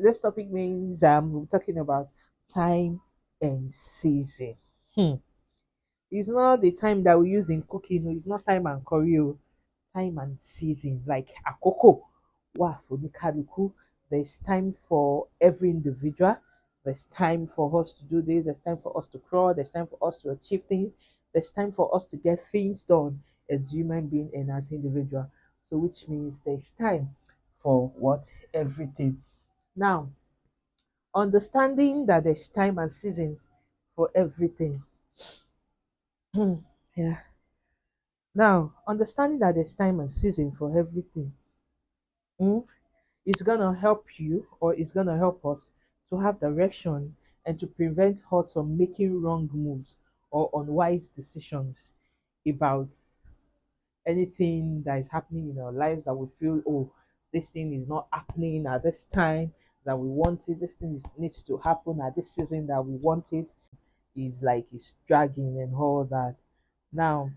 This topic means we're talking about time and season. Hmm. It's not the time that we use in cooking, no, it's not time and curry, oh. Time and season, like akoko. Wa funikaluku. There's time for every individual. There's time for us to do this. There's time for us to crawl. There's time for us to achieve things. There's time for us to get things done as human being and as individual. So, which means there's time for what everything. Now, understanding that there's time and seasons for everything. Yeah. Now, understanding that there's time and season for everything. Mm, it's gonna help you, or it's gonna help us to have direction and to prevent us from making wrong moves or unwise decisions about anything that is happening in our lives that we feel, oh, this thing is not happening at this time that we want it, this thing needs to happen at this season that we want it, is like it's dragging and all that. Now,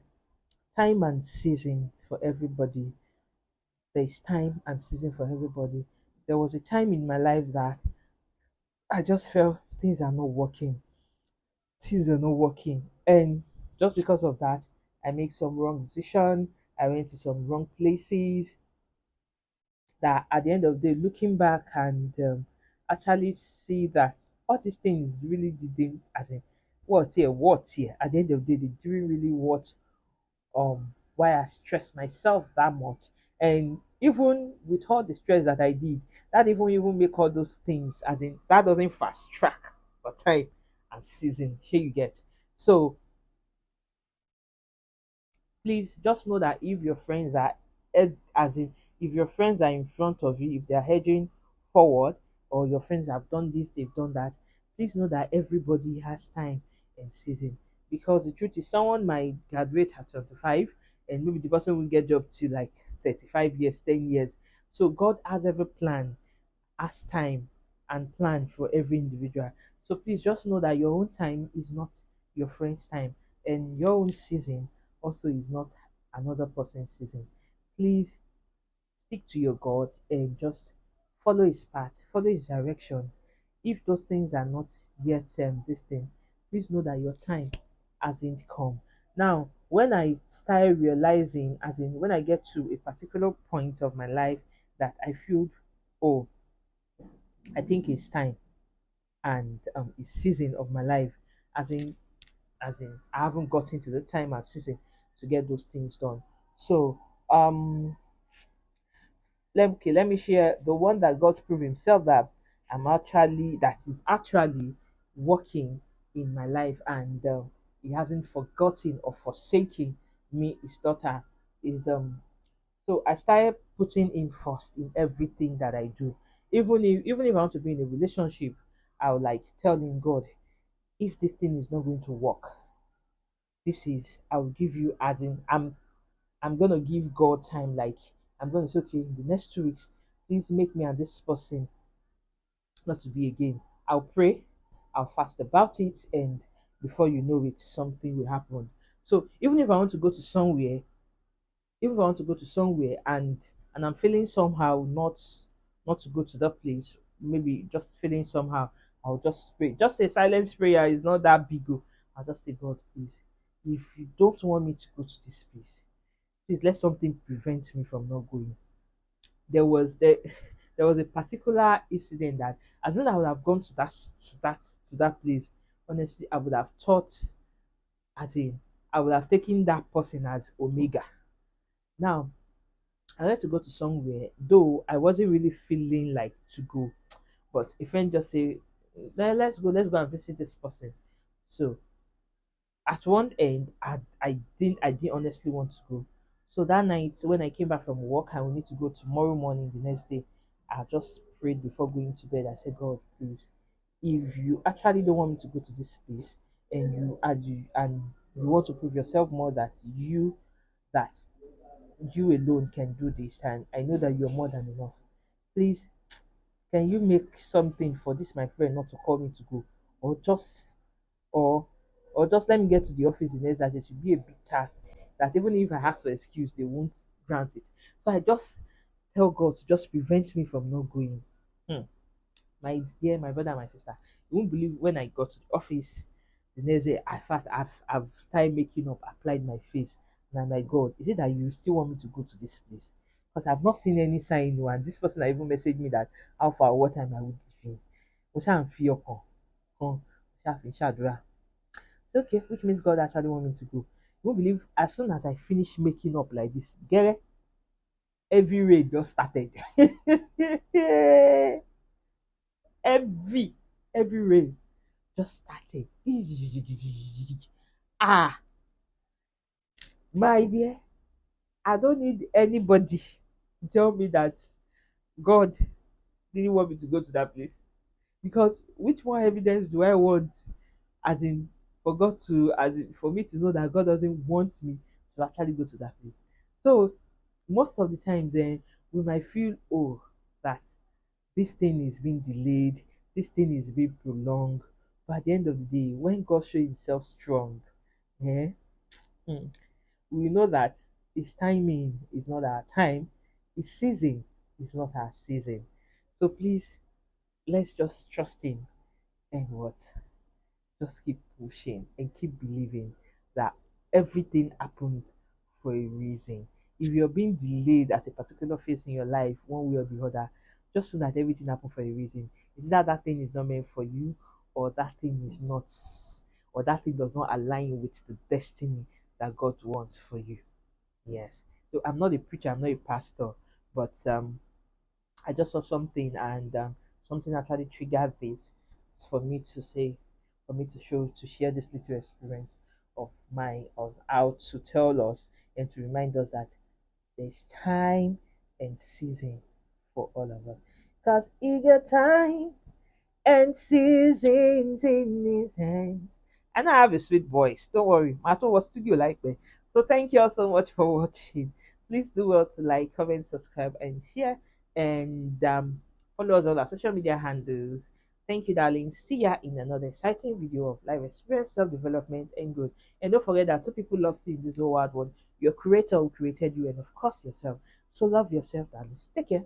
time and season for everybody. There's time and season for everybody. There was a time in my life that I just felt things are not working. Things are not working. And just because of that, I made some wrong decision. I went to some wrong places that at the end of the day, looking back and actually see that all these things really didn't, as in, what here? At the end of the day, they didn't really what why I stress myself that much. And even with all the stress that I did, that even make all those things, as in that doesn't fast track for time and season. Here you get. So please just know that if your friends are as in if your friends are in front of you, if they're heading forward, or your friends have done this, they've done that, please know that everybody has time and season. Because the truth is, someone might graduate at 25, and maybe the person will get job to like 35 years, 10 years. So God has every plan, has time and plan for every individual. So please just know that your own time is not your friend's time, and your own season also is not another person's season. Please stick to your God and just follow his path, follow his direction. If those things are not yet this thing, please know that your time hasn't come. Now, when I start realizing, as in when I get to a particular point of my life that I feel, oh, I think it's time and it's season of my life, as in I haven't gotten to the time and season to get those things done. So um let me share the one that God proved himself that that is actually working in my life, and he hasn't forgotten or forsaken me, his daughter. Is So I started putting in first in everything that I do. Even if I want to be in a relationship, I would like telling God, if this thing is not going to work, this is I will give you, as in I'm gonna give God time. Like, I'm gonna say, okay, in the next 2 weeks, please make me and this person not to be again. I'll pray, I'll fast about it, and before you know it, something will happen. So even if I want to go to somewhere, if I want to go to somewhere and I'm feeling somehow not to go to that place, maybe just feeling somehow, I'll just pray. Just a silent prayer is not that big. Oh. I'll just say, God, please, if you don't want me to go to this place, please let something prevent me from not going. There there was a particular incident that as soon as I would have gone to that place, honestly, I would have thought, as in I would have taken that person as Omega. Now I wanted to go to somewhere, though I wasn't really feeling like to go. But a friend just say, let's go and visit this person." So at one end, I didn't honestly want to go. So that night, when I came back from work, I will need to go tomorrow morning, the next day. I just prayed before going to bed. I said, God, please, if you actually don't want me to go to this place, and you want to prove yourself more that you alone can do this, and I know that you're more than enough. Please, can you make something for this my friend not to call me to go, or just or or just let me get to the office the next day? It should be a big task that even if I ask for excuse, they won't grant it. So I just tell God to just prevent me from not going. Hmm. My dear, my brother, my sister, you won't believe when I got to the office the next day. I fact I've started making up, applied my face, and I'm like, God, is it that you still want me to go to this place? Because I've not seen any sign. No, and this person even messaged me that how far, what time I would be. Mo ṣáà ń fi ọkàn kan ṣáà fi ń ṣàdúrà. It's okay, which means God actually want me to go. You won't believe as soon as I finished making up like this, get it? Every rain just started. every every rain just started. Ah, my dear, I don't need anybody to tell me that God didn't want me to go to that place. Because which more evidence do I want? As in, for God to, as in, for me to know that God doesn't want me to actually go to that place. So most of the times, then we might feel, oh, that this thing is being delayed, this thing is being prolonged. But at the end of the day, when God shows Himself strong, eh, hmm, we know that His timing is not our time, His season is not our season. So please, let's just trust Him and what? Just keep pushing and keep believing that everything happened for a reason. If you're being delayed at a particular phase in your life, one way or the other, just know that everything happened for a reason. Is that that thing is not meant for you, or that thing is not, or that thing does not align with the destiny that God wants for you? Yes. So I'm not a preacher, I'm not a pastor, but I just saw something, and something actually triggered this for me to say, for me to show, to share this little experience of mine of how to tell us and to remind us that there's time and season for all of us. Because he got time and seasons in his hands. And I have a sweet voice. Don't worry. Mato was studio like me. So thank you all so much for watching. Please do well to like, comment, subscribe, and share. And follow us on our social media handles. Thank you, darling. See ya in another exciting video of life experience, self-development, and growth. And don't forget that two people love you in this whole world. One, your creator who created you, and of course yourself. So love yourself, darling. Take care.